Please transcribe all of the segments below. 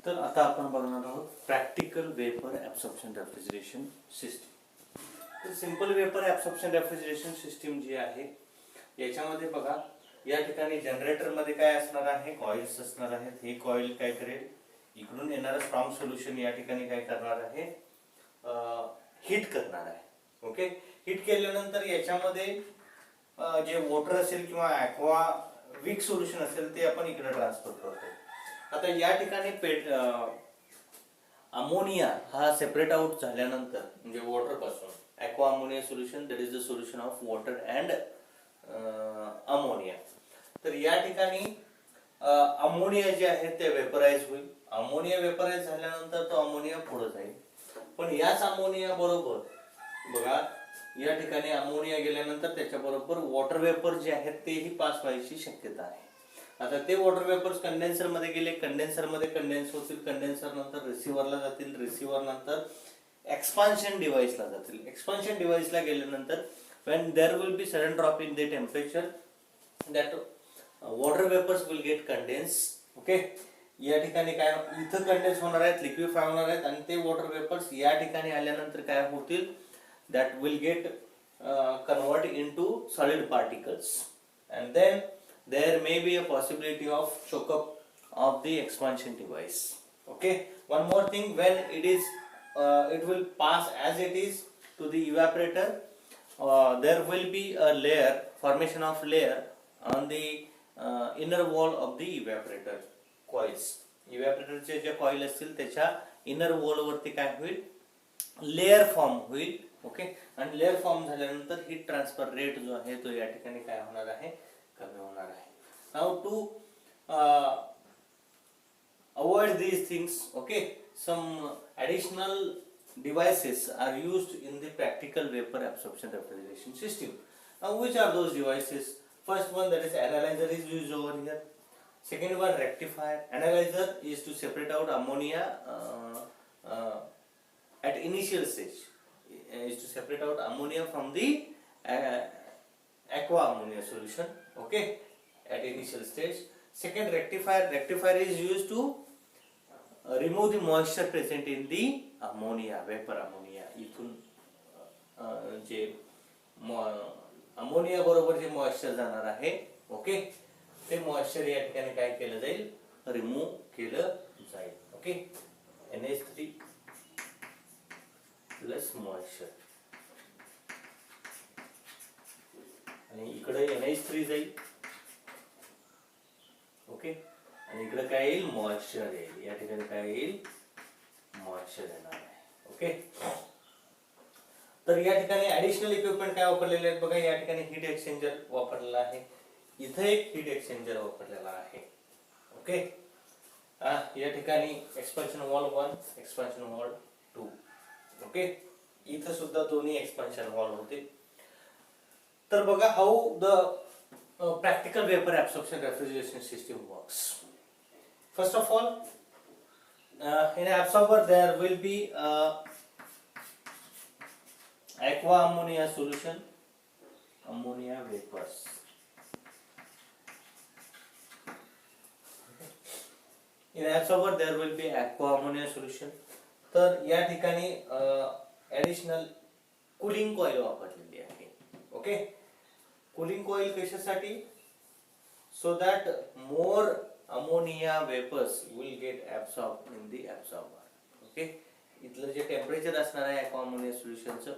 तर आता आपण बघणार आहोत practical vapour absorption refrigeration system. तर simple vapour absorption refrigeration system जी आहे याच्यामध्ये बघा, या ठिकाणी जनरेटरमध्ये काय असणार आहे, कॉइल्स असणार आहेत. हे कॉइल काय करेल, इकडून येणारं स्ट्रॉंग सोल्युशन या ठिकाणी काय करणार आहे, हीट करणार आहे. ओके, हीट केल्यानंतर याच्यामध्ये जे वॉटर असेल किंवा ॲक्वा वीक सोल्युशन असेल ते आपण इकडे ट्रान्सफर करतो. आता या ठिकाणी अमोनिया हा सेपरेट आउट झाल्यानंतर म्हणजे वॉटर पासून aqua ammonia solution, that is the solution of water and ammonia. तर या ठिकाणी अमोनिया जे आहे ते वेपराइज होईल. अमोनिया वेपराइज झाल्यानंतर तो अमोनिया पुढे जाईल. पण याच अमोनिया बरोबर बघा, या ठिकाणी अमोनिया गेल्यानंतर त्याच्याबरोबर वॉटर वेपर जे आहेत तेही पास व्हायची शक्यता आहे. आता ते वॉटर वेपर्स कंडेन्सर मध्ये गेले, कंडेन्सर मध्ये कंडेन्स होतील, कंडेन्सर नंतर रिसिव्हरला जातील, रिसिव्हर नंतर एक्सपान्शन डिव्हाइसला जातील. एक्सपान्शन डिव्हाइसला गेल्यानंतर when there will be sudden drop in the temperature that water vapors will get condensed. Okay, या ठिकाणी काय इथं कंडेन्स होणार आहेत, लिक्विफाय होणार आहेत आणि ते वॉटर वेपर्स या ठिकाणी आल्यानंतर काय होतील, that will get convert into solid particles and then there may be a possibility of choke up of the expansion device. Okay, one more thing, when it is it will pass as it is to the evaporator, there will be a layer, formation of layer on the inner wall of the evaporator coils. evaporator चे जे coil असतील त्याच्या inner wall वरती काय होईल, layer form होईल. Okay, आणि layer form झाल्यानंतर हीट ट्रान्सफर रेट जो आहे तो या ठिकाणी काय होणार आहे, कमी होणार आहे. Now to avoid these things, okay, some additional devices are used in the practical vapor absorption refrigeration system. Now which are those devices? First one, that is analyzer, is used over here. Second one, rectifier. Analyzer is to separate out ammonia at initial stage, is to separate out ammonia from the aqua ammonia solution. Okay, at initial stage. Second, rectifier is used to remove the moisture present in the ammonia, vapor ammonia. इथून जे ammonia बरोबर जे moisture जाणार आहे, okay, ते moisture या ठिकाणी काय केलं जाईल, रिमूव्ह केलं जाईल. ओके, NH3 प्लस मॉइश्चर आणि इकडे NH3 जाईल. ओके, आणि इकडे काय येईल, मॉइश्चर येईल. या ठिकाणी काय येईल, मॉइश्चर येणार आहे. ओके, तर या ठिकाणी ऍडिशनल इक्विपमेंट काय वापरलेले आहेत बघा. या ठिकाणी हीट एक्सचेंजर वापरलेला आहे, इथे एक हीट एक्सचेंजर वापरलेला आहे. ओके, या ठिकाणी expansion wall 1, expansion wall 2. Okay, इथे सुद्धा दोन्ही एक्सपान्शन वॉल होते. तर बघा how the practical vapor absorption refrigeration system works. First of all, in an absorber there will be aqua ammonia solution, ammonia vapors. In an absorber there will be aqua ammonia solution. तर या ठिकाणी additional cooling coil वापरलेली आहे. Okay, cooling coil कशासाठी, so that more ammonia vapours will get absorb in the absorber. Okay, इथलं जे temperature असणार आहे ॲक्वा अमोनिया सोल्युशनचं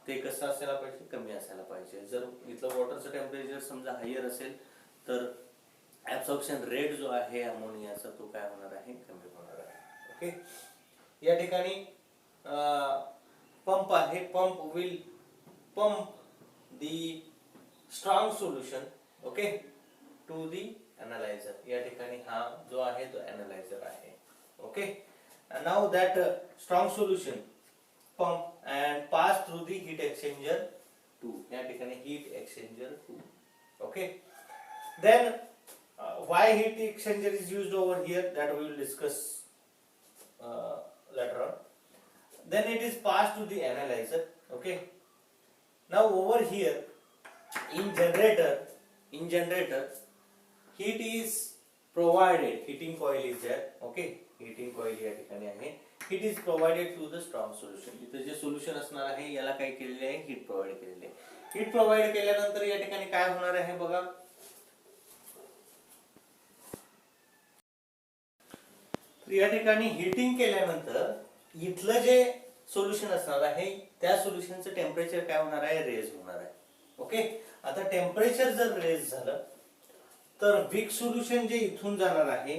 ते कसं असायला पाहिजे, कमी असायला पाहिजे. जर इथलं वॉटरचं टेम्परेचर समजा हायर असेल तर ऍब्सॉर्प्शन रेट जो आहे अमोनियाचा तो काय होणार आहे, कमी होणार आहे. ओके, या ठिकाणी पंप आहे, pump will pump the strong solution, okay, to the analyzer. या ठिकाणी हा जो आहे तो analyzer आहे. Okay, and now that strong solution pump and pass through the heat exchanger 2. या ठिकाणी heat exchanger 2. Okay, then why heat exchanger is used over here, that we will discuss later on. Then it is passed to the analyzer. Okay, now over here in generator heat is provided, heating coil is there, okay, heating coil या ठिकाणी आहे, heat is provided to the strong solution. इथे जे solution असणार आहे याला काय केलेले आहे, हीट प्रोव्हाइड केलेले आहे. हीट प्रोव्हाइड केल्यानंतर या ठिकाणी काय होणार आहे बघा, या ठिकाणी हीटिंग केल्यानंतर इथलं जे सोल्युशन असणार आहे त्या सोल्युशनचं टेम्परेचर काय होणार आहे, रेज होणार आहे. ओके, आता टेम्परेचर जर रेज झालं तर विक सोल्युशन जे इथून जाणार आहे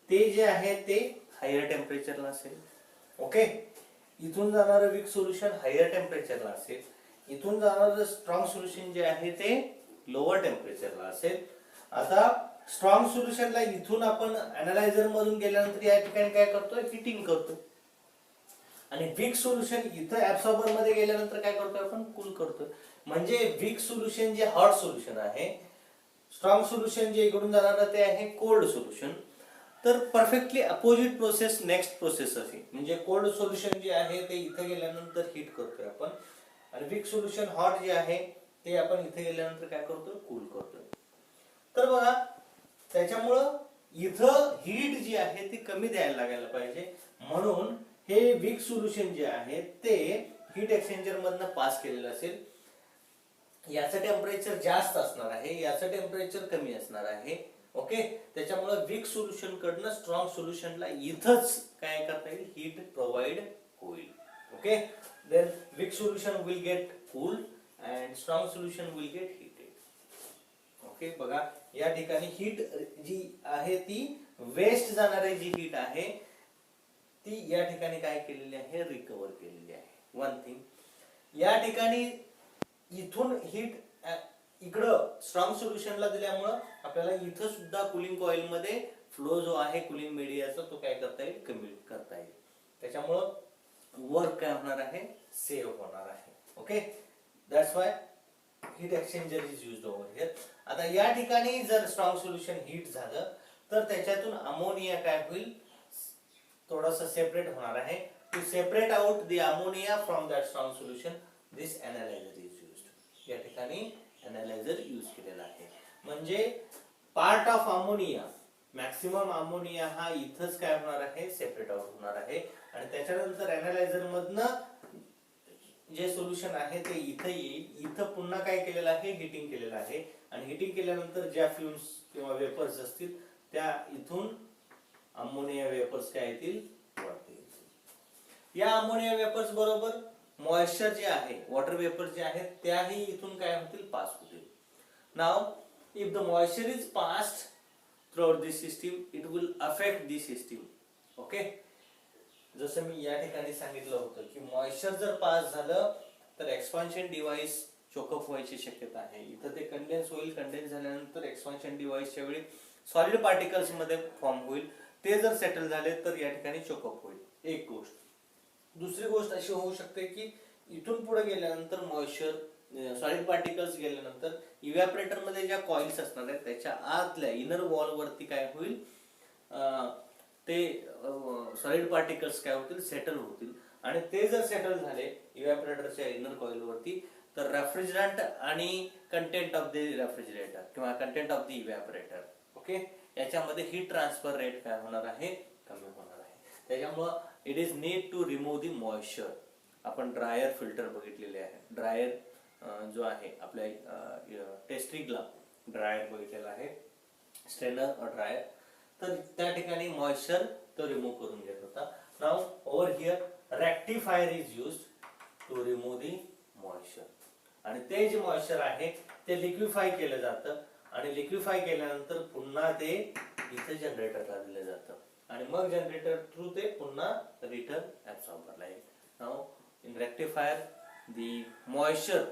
ते जे आहे ते हायर टेम्परेचरला असेल. ओके, इथून जाणारं विक सोल्युशन हायर टेम्परेचरला असेल, इथून जाणारं स्ट्रॉंग सोल्युशन जे आहे ते लोअर टेम्परेचरला असेल. आता स्ट्रॉंग सोल्युशनला इथून आपण अनालायझर मधून गेल्यानंतर या ठिकाणी काय करतोय, हिटिंग करतोय, आणि विक सोल्युशन इथं ऍब्सॉर्बर मध्ये गेल्यानंतर काय करतोय, आपण कूल करतोय. म्हणजे विक सोल्युशन जे हॉट सोल्युशन आहे, स्ट्रॉंग सोल्युशन जे इकडून जाणार ते आहे कोल्ड सोल्युशन. तर perfectly opposite process next process आहे, म्हणजे कोल्ड सोल्युशन जे आहे ते इथे गेल्यानंतर हीट करतोय आपण, आणि विक सोल्युशन हॉट जे आहे ते आपण इथे गेल्यानंतर काय करतोय, कूल करतोय. तर बघा त्याच्यामुळं इथं हीट जी आहे ती कमी द्यायला लागायला पाहिजे, म्हणून हे विक सोल्युशन जे आहे ते हीट एक्सचेंजर मधनं पास केलेलं असेल. याचं टेम्परेचर जास्त असणार आहे, याचं टेम्परेचर कमी असणार आहे. ओके, त्याच्यामुळे विक सोल्युशन कडनं स्ट्रॉंग सोल्युशनला इथंच काय करता येईल, हीट प्रोव्हाइड होईल. Okay, then weak solution will get cool and strong solution will get heated. Okay, बघा या ठिकाणी हीट जी आहे ती वेस्ट जाणारी जी हीट आहे ती या ठिकाणी काय केलेली आहे, रिकव्हर केलेली आहे. वन थिंग या ठिकाणी इथून हीट इकडं स्ट्रॉंग सोल्युशनला दिल्यामुळं आपल्याला इथं सुद्धा कूलिंग कॉइल मध्ये फ्लो जो आहे कूलिंग मीडियाचा तो काय करता येईल, कमी करता येईल. त्याच्यामुळं वर्क काय होणार आहे, सेव्ह होणार आहे. Okay, that's why heat exchanger is used over here. आता या ठिकाणी जर स्ट्रॉंग सोल्युशन हीट झालं तर त्याच्यातून अमोनिया काय होईल, थोडासा सेपरेट होणार आहे. To separate out the ammonia from that strong solution this analyser is used. या ठिकाणी एनालायझर यूज केलेला आहे, म्हणजे part of ammonia, maximum ammonia हा इथंच काय होणार आहे, सेपरेट आउट होणार आहे, आणि त्याच्यानंतर एनालायझर मधनं जे सोल्युशन आहे ते इथं येईल. इथं पुन्हा काय केलेलं आहे, हिटिंग केलेलं आहे, आणि हिटिंग केल्यानंतर ज्या फ्युम्स किंवा वेपर्स असतील त्या इथून अमोनिया वेपर्स काय येतील, वरती येतील. या अमोनिया वेपर्स बरोबर मॉइश्चर जे आहे, वॉटर वेपर जे आहेत त्याही इथून काय होतील, पास होतील. Now if the moisture is passed throughout this system it will affect this system. Okay, जसं मी या ठिकाणी सांगितलं होतं की मॉइश्चर जर पास झालं तर एक्सपान्शन डिव्हाइस चोकअप व्हायची शक्यता आहे. इथं ते कंडेन्स होईल, कंडेन्स झाल्यानंतर एक्सपान्शन डिव्हाइसच्या वेळी सॉलिड पार्टिकल्स मध्ये फॉर्म होईल, ते जर सेटल झाले तर या ठिकाणी चोकअप होईल. एक गोष्ट. दुसरी गोष्ट अशी होऊ शकते की इथून पुढे गेल्यानंतर मॉइश्चर सॉलिड पार्टिकल्स गेल्यानंतर इव्हॅपोरेटर मध्ये ज्या कॉइल्स असणार आहेत त्याच्या आतल्या इनर वॉल वरती काय होईल, ते सॉलिड पार्टिकल्स काय होतील, सेटल होतील, आणि ते जर सेटल झाले इव्हॅपोरेटरच्या इनर कॉइल वरती तर रेफ्रिजरंट आणि कंटेंट ऑफ द रेफ्रिजरेटर किंवा content of the evaporator, okay, याच्यामध्ये हीट ट्रान्सफर रेट काय होणार आहे, कमी होणार आहे. त्याच्यामुळे it is need to remove the moisture. आपण ड्रायर फिल्टर बघितलेले आहे, ड्रायर जो आहे आपल्या टेस्ट्रिगला ड्रायर बघितलेला आहे, स्ट्रेनर और ड्रायर, तर त्या ठिकाणी मॉइश्चर तो रिमूव्ह करून घेत होता. Now over here rectifier is used to remove the moisture, आणि ते जे मॉइश्चर आहे ते लिक्विफाय केलं जातं, आणि लिक्विफाय केल्यानंतर पुन्हा ते इथे जनरेटरला दिलं जातं, आणि मग जनरेटर थ्रू ते पुन्हा रिटर्न ऍब्सॉर्बरला येईल. Now in rectifier the moisture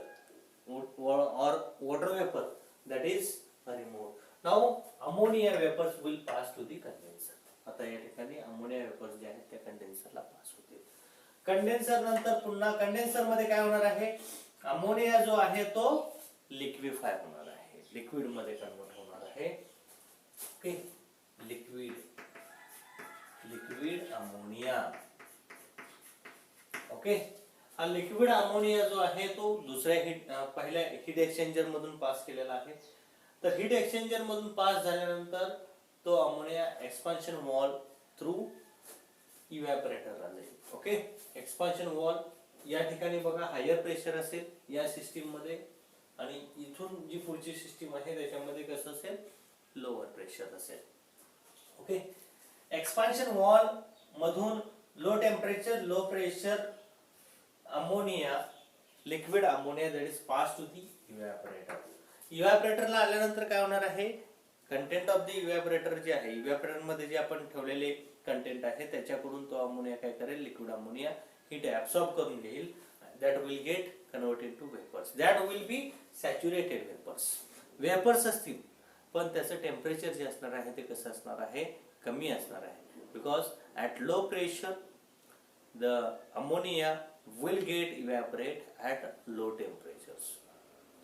or water vapor that is removed. Now ammonia vapors will pass to the condenser. आता या ठिकाणी अमोनिया वेपर्स जे आहेत त्या कंडेन्सरला पास होतील. कंडेन्सर नंतर पुन्हा कंडेन्सर मध्ये काय होणार आहे, अमोनिया जो आहे तो लिक्विफाय होणार आहे, लिक्विड मध्ये कन्वर्ट होणार आहे. Okay, liquid ammonia. ओके, हा लिक्विड अमोनिया जो आहे तो दुसऱ्या पहिल्या हीट एक्सचेंजर मधून पास केलेला आहे. तर हीट एक्सचेंजर मधून पास झाल्यानंतर तो अमोनिया एक्सपान्शन वॉल थ्रू इव्हॅपोरेटरला जाईल. ओके, एक्सपान्शन वॉल या ठिकाणी बघा हायर प्रेशर असेल या सिस्टीम मध्ये, आणि इथून जी पुढची सिस्टीम आहे त्याच्यामध्ये कसं असेल, लोअर प्रेशर असेल. ओके, एक्सपान्शन वॉल मधून low temperature low pressure ammonia, liquid ammonia that is pass to the evaporator. इव्हॅपोरेटरला आल्यानंतर काय होणार आहे, कंटेंट ऑफ द इव्हॅपोरेटर जे आहे, इव्हॅपोरेटर मध्ये जे आपण ठेवलेले कंटेंट आहे त्याच्याकडून तो अमोनिया काय करेल, लिक्विड अमोनिया हीट ऍब्सॉर्ब करून घेईल. That will get converted to vapours. That will be saturated vapours. Vapours असतील पण त्याचं टेम्परेचर जे असणार आहे ते कसं असणार आहे, कमी असणार आहे. Because at low pressure the ammonia will get evaporate at low temperatures.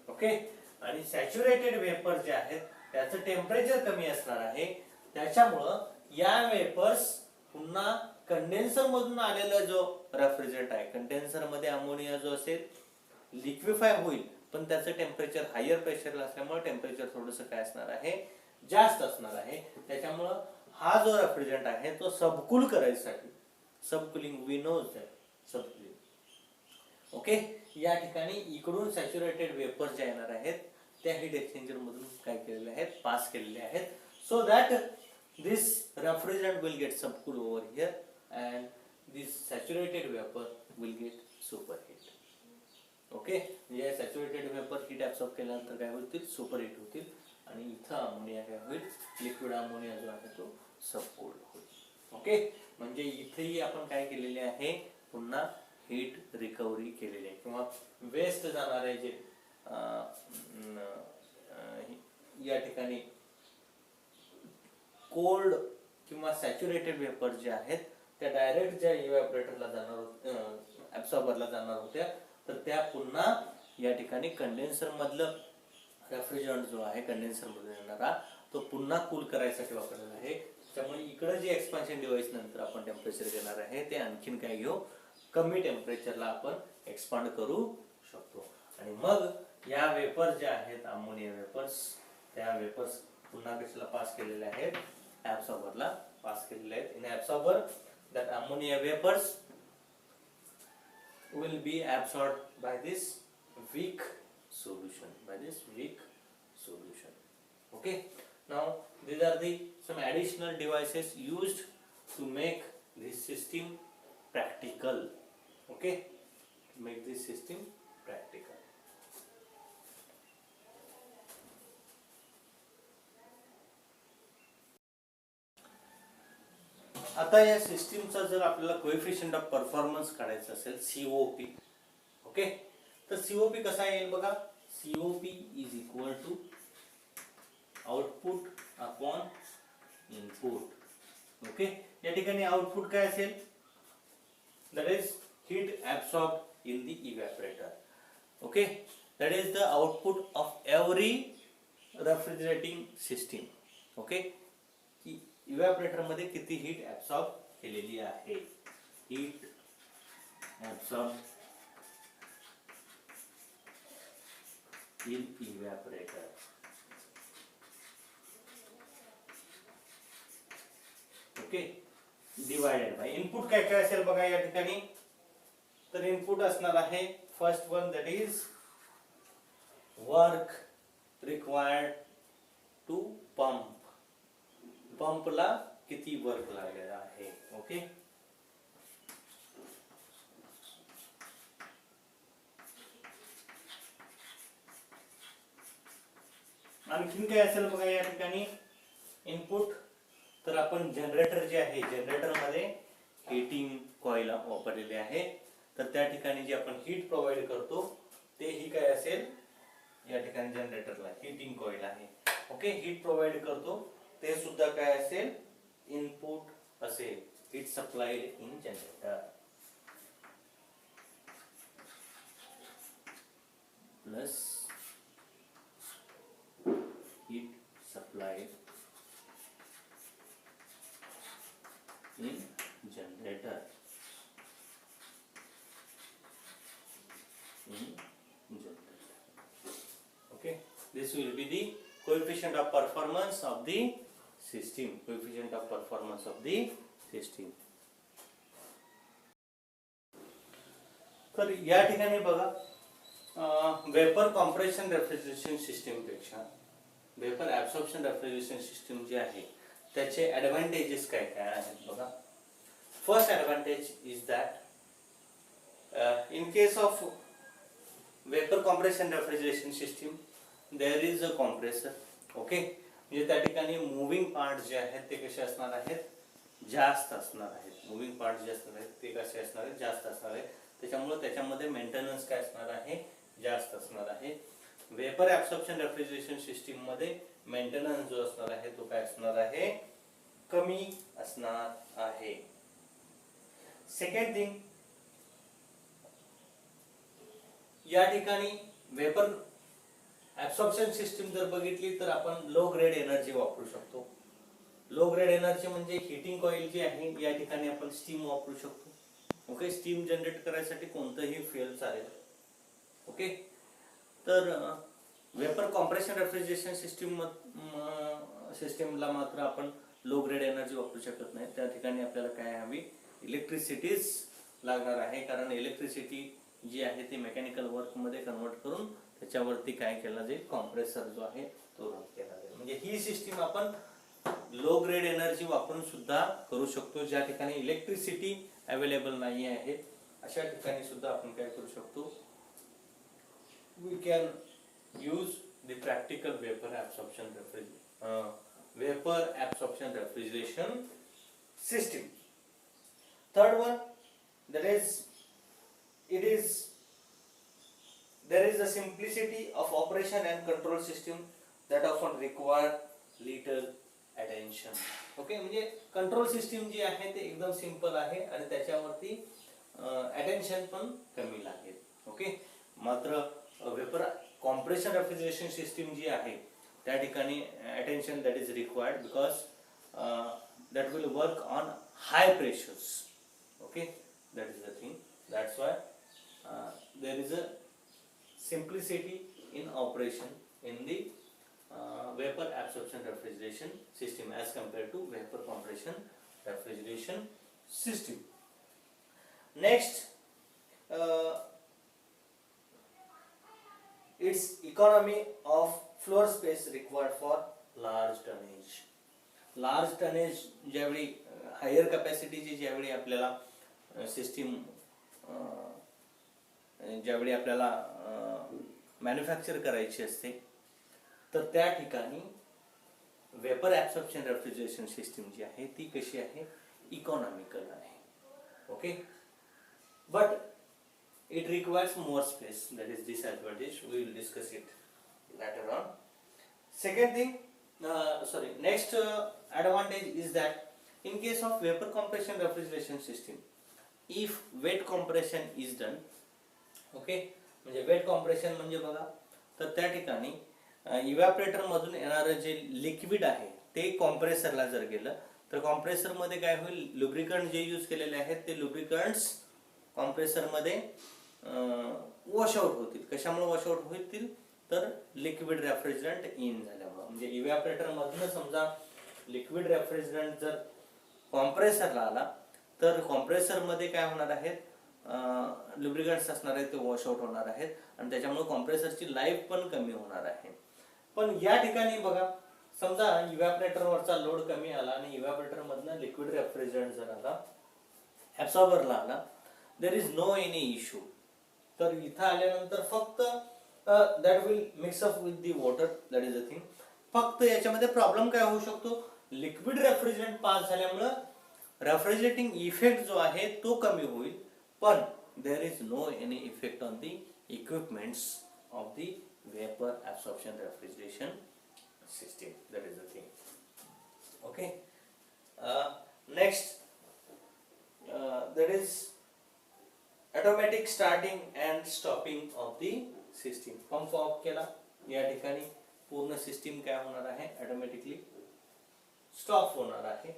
Okay, आणि सॅच्युरेटेड वेपर जे आहेत त्याचं टेम्परेचर कमी असणार आहे. त्याच्यामुळं या वेपर्स पुन्हा कंडेन्सर मधून आलेला जो रेफ्रिजरंट आहे, कंडेन्सर मध्ये अमोनिया जो असेल लिक्विफाय होईल, पण त्याचं टेम्परेचर हायर प्रेशरला असल्यामुळे टेम्परेचर थोडंसं काय असणार आहे, जास्त असणार आहे. त्याच्यामुळं हा जो रेफ्रिजरंट आहे तो सबकूल करायसाठी, सबकुलिंग वी नो दॅट सबकुलिंग. ओके, या ठिकाणी इकडून सॅच्युरेटेड वेपर जे येणार आहेत त्या हीट एक्सचेंजर मधून काय केलेले आहेत, पास केलेले आहेत. So that this refrigerant will get subcool over here and this saturated vapor will get superheat. Okay, म्हणजे सॅच्युरेटेड वेपर हीट ऍब्सॉर्ब केल्यानंतर काय होतील, सुपरहीट होतील, आणि इथं अमोनिया काय होईल, लिक्विड अमोनिया जो आहे तो सबकोल्ड होईल. ओके, म्हणजे इथेही आपण काय केलेले आहे, पुन्हा हीट रिकव्हरी केलेली आहे, किंवा वेस्ट जाणारे जे या ठिकाणी कोल्ड किंवा सॅच्युरेटेड वेपर जे आहेत त्या डायरेक्ट ज्या इव्हॅपोरेटरला जाणार, ऍब्सॉर्बरला जाणार होत्या, तर त्या पुन्हा या ठिकाणी कंडेन्सर मधलं रेफ्रिजरंट जो आहे कंडेन्सर मध्ये येणारा तो पुन्हा कूल करायसाठी वापरलेला आहे. त्यामुळे इकडे जे एक्सपान्शन डिव्हाइस नंतर आपण टेम्परेचर घेणार आहे ते आणखीन काय घेऊ, कमी टेम्परेचरला आपण एक्सपांड करू शकतो. आणि मग या वेपर जे आहेत अमोनिया वेपर्स, त्या वेपर्स पुन्हा कशाला पास केलेले आहेत, ऍब्सॉर्बरला पास केलेले आहेत. In absorber that ammonia vapors will be absorbed by this weak solution, okay. Now these are the some additional devices used to make this system practical, okay, to make this system practical. आता या सिस्टीमचा जर आपल्याला coefficient of performance काढायचं असेल COP, okay, तर COP कसा येईल बघा, COP is equal to output upon input. Okay, या ठिकाणी आउटपुट काय असेल, that is heat absorb in the evaporator. Okay, that is the output of every refrigerating system. Okay, की इव्हॅपोरेटर मध्ये किती हीट ऍब्सॉर्ब केलेली आहे, heat absorb in evaporator. Okay, divided by input काय काय असेल बघा या ठिकाणी, तर इनपुट असणार आहे first one that is work required to pump. पंपला किती वर्क लागलेला आहे. ओके, आणखीन काय असेल बघा या ठिकाणी इनपुट, तर आपण जनरेटर जे आहे जनरेटर मध्ये हीटिंग कॉइल वापरलेले आहे, तर त्या ठिकाणी जे आपण हीट प्रोव्हाइड करतो ते ही काय असेल, या ठिकाणी जनरेटरला हीटिंग कॉइल आहे. ओके, हीट प्रोव्हाइड करतो ते सुद्धा काय असेल, इनपुट असेल, heat supplied in generator plus heat supplied in generator Okay, this will be the coefficient of performance of the system, coefficient of performance of the system. तर या ठिकाणी बघा, वेपर कॉम्प्रेशन रेफ्रिजरेशन सिस्टीम पेक्षा vapour absorption refrigeration system जी आहे त्याचे advantages काय काय आहेत बघा. First advantage is that in case of vapour compression refrigeration system there is a compressor. Okay, म्हणजे त्या ठिकाणी मुव्हिंग पार्ट जे आहेत ते कसे असणार आहेत, जास्त असणार आहेत. मुव्हिंग पार्ट जे असणार आहेत ते कसे असणार आहेत, जास्त असणार आहेत. त्याच्यामुळे त्याच्यामध्ये मेंटेनन्स काय असणार आहे, जास्त असणार आहे. वेपर ऍब्सॉर्प्शन रेफ्रिजरेशन सिस्टीम मध्ये मेंटेनन्स जो असणार आहे तो काय असणार आहे, कमी असणार आहे. सेकंड थिंग, या ठिकाणी वेपर ऍब्सॉर्प्शन सिस्टीम जर बघितली तर आपण लो ग्रेड एनर्जी वापरू शकतो. लो ग्रेड एनर्जी म्हणजे हीटिंग कॉइल जी आहे या ठिकाणी आपण स्टीम वापरू शकतो. ओके, स्टीम जनरेट करायसाठी कोणतंही फ्युएल चालेल. ओके, तर वेपर कॉम्प्रेशन रेफ्रिजरेशन सिस्टीमला मात्र आपण लो ग्रेड एनर्जी वापरू शकत नाही. त्या ठिकाणी आपल्याला काय हवी, इलेक्ट्रिसिटीच लागणार आहे. कारण इलेक्ट्रिसिटी जी आहे ती मेकॅनिकल वर्क मध्ये कन्वर्ट करून त्याच्यावरती काय केला जाईल, कॉम्प्रेसर जो आहे तो रन केला जाईल. म्हणजे ही सिस्टीम आपण लो ग्रेड एनर्जी वापरून सुद्धा करू शकतो. ज्या ठिकाणी इलेक्ट्रिसिटी अवेलेबल नाही आहे अशा ठिकाणी सुद्धा आपण काय करू शकतो, we can use the practical vapor absorption refrigeration system. Third one, there is a simplicity of operation and control system that often require little attention. Okay, म्हणजे कंट्रोल सिस्टीम जी आहे ते एकदम सिंपल आहे आणि त्याच्यावरती अटेन्शन पण कमी लागेल. ओके, मात्र वेपर कॉम्प्रेशन रेफ्रिजरेशन सिस्टीम जी आहे त्या ठिकाणी attention that is required because that will work on high pressures. Okay, that is the thing. That's why there is a simplicity in operation in the vapor absorption refrigeration system as compared to vapor compression refrigeration system. Next, its economy of floor space required for large tonnage. Large tonnage ज्यावेळी higher कॅपॅसिटीची ज्यावेळी आपल्याला system ज्यावेळी आपल्याला manufacture करायची असते तर त्या ठिकाणी वेपर ऍब्सॉर्प्शन रेफ्रिजरेशन सिस्टीम जी आहे ती कशी आहे, इकॉनॉमिकल आहे. Okay, but it requires more space. That is disadvantage. We will discuss it later on. Second thing, next advantage is that in case of vapor compression refrigeration system, if wet compression is done, okay, म्हणजे weight compression म्हणजे बघा तर त्या ठिकाणी इव्हॅपोरेटर मधून येणारं जे liquid आहे ते कॉम्प्रेसरला जर गेलं तर कॉम्प्रेसर मध्ये काय होईल, लुब्रिकंट जे यूज केलेले आहेत ते लुब्रिकंट्स कॉम्प्रेसर मध्ये वॉश आउट होतील. कशामुळे वॉश आउट होतील तर लिक्विड रेफ्रिजरंट इन झाल्यामुळे. म्हणजे इव्हॅपोरेटर मधून समजा लिक्विड रेफ्रिजरंट जर कॉम्प्रेसरला आला तर कॉम्प्रेसर मध्ये काय होणार आहेत, लुब्रिकंट्स असणार आहेत ते वॉश आउट होणार आहेत आणि त्याच्यामुळे कॉम्प्रेसरची लाईफ पण कमी होणार आहे. पण या ठिकाणी बघा समजा इव्हॅपोरेटर वरचा लोड कमी आला आणि इव्हॅपोरेटर मधनं लिक्विड रेफ्रिजरंट जर आला ऍब्सॉर्बरला आला, there is no any issue. तर इथं आल्यानंतर फक्त that will mix up with the water, that is a thing. फक्त याच्यामध्ये प्रॉब्लेम काय होऊ शकतो, लिक्विड रेफ्रिजरंट पास झाल्यामुळे रेफ्रिजरेटिंग इफेक्ट जो आहे तो कमी होईल, पण there is no any effect on the equipments of the vapour absorption refrigeration system. That is the thing. Okay, next that is automatic starting and stopping of the system. Pump of केला या ठिकाणी पूर्ण system काय होणार आहे, automatically stop होणार आहे.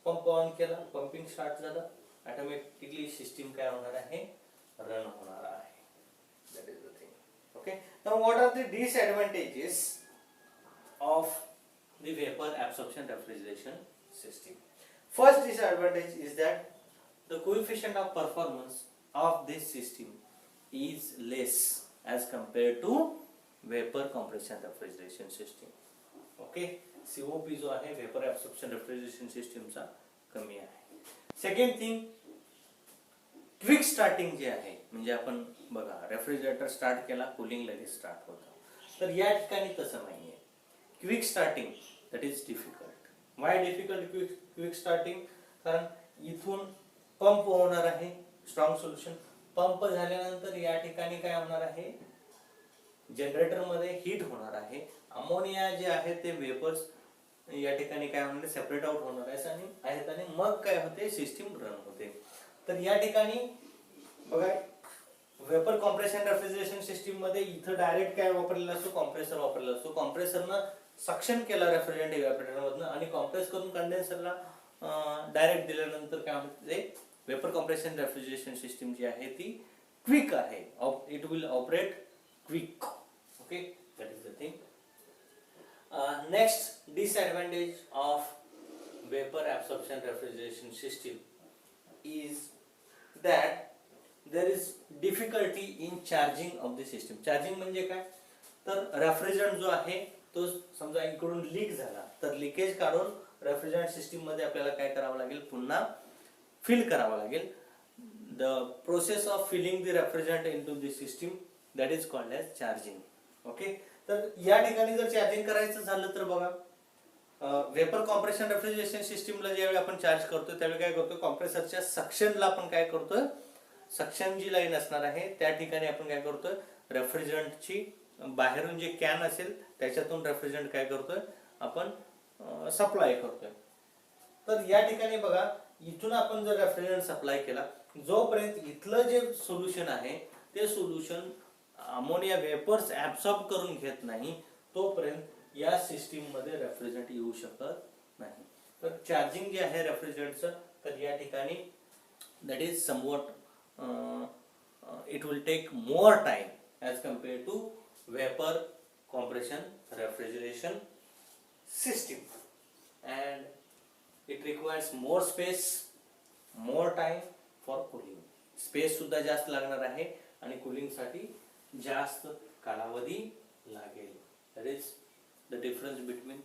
Pump on केला, पंपिंग स्टार्ट झालं, ऑटोमॅटिकली सिस्टीम काय होणार आहे, रन होणार आहे. That is the thing. Okay, now what are the disadvantages of the vapor absorption refrigeration system. First disadvantage is that the coefficient of performance of this system is less as compared to vapor compression refrigeration system. Okay, COP जो आहे vapour absorption refrigeration सिस्टीमचा कमी आहे. Second thing, quick starting जे आहे, म्हणजे आपण बघा रेफ्रिजरेटर स्टार्ट केला, कूलिंग लगेच स्टार्ट होतं. तर या ठिकाणी तसं नाहीये. Quick starting that is difficult. Y difficult quick starting? कारण इथून पंप होणार आहे, स्ट्रॉंग सोल्युशन. पंप झाल्यानंतर या ठिकाणी काय होणार आहे, जनरेटर मध्ये हीट होणार आहे. अमोनिया जे आहे ते वेपर्स या ठिकाणी काय होणार, सेपरेट आउट होणार आहेत आणि मग काय होते, सिस्टीम रन होते. तर या ठिकाणी बघा वेपर कॉम्प्रेशन रेफ्रिजरेशन सिस्टीम मध्ये इथं डायरेक्ट काय वापरलेला असतो, कॉम्प्रेसर वापरलेला असतो. कॉम्प्रेसरनं सक्शन केला रेफ्रिजरंट इव्हॅपोरेटर मधनं आणि कॉम्प्रेस करून कंडेन्सरला डायरेक्ट दिल्यानंतर काय होते, वेपर कॉम्प्रेशन रेफ्रिजरेशन सिस्टीम जी आहे ती क्विक आहे. It will operate quick. Okay, that is the thing. Next disadvantage of vapor absorption refrigeration system is that there is difficulty in charging of the system. Charging म्हणजे काय, तर refrigerant जो आहे तो समजा इकडून लीक झाला तर लिकेज काढून रेफ्रिजरंट सिस्टीम मध्ये आपल्याला काय करावं लागेल, पुन्हा फिल करावं लागेल. The process of filling the refrigerant into the system that is called as charging. Okay, तर या ठिकाणी जर चार्जिंग करायचं झालं तर बघा, वेपर कॉम्प्रेशन रेफ्रिजरेशन सिस्टीमला ज्यावेळी आपण चार्ज करतो त्यावेळी काय करतो, कॉम्प्रेसरच्या सक्शनला आपण काय करतोय, सक्शन जी लाईन असणार आहे त्या ठिकाणी आपण काय करतोय, रेफ्रिजरंटची बाहेरून जे कॅन असेल त्याच्यातून रेफ्रिजरंट काय करतोय, आपण सप्लाय करतोय. तर या ठिकाणी बघा, इथून आपण जर रेफ्रिजरंट सप्लाय केला, जोपर्यंत इथलं जे सोल्युशन आहे ते सोल्युशन अमोनिया वेपर्स ऍब्सॉर्ब करून घेत नाही तोपर्यंत या सिस्टीम मध्ये रेफ्रिजरंट येऊ शकत नाही. तर चार्जिंग जे आहे रेफ्रिजरंटचं, तर या ठिकाणी that is somewhat it will take more time as compare to vapour compression refrigeration system and it requires more space, more time for cooling. Space सुद्धा जास्त लागणार आहे आणि कूलिंग साठी जास्त कालावधी लागेल. That is the difference between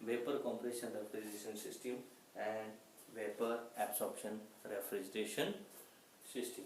vapour compression refrigeration system and vapour absorption refrigeration system.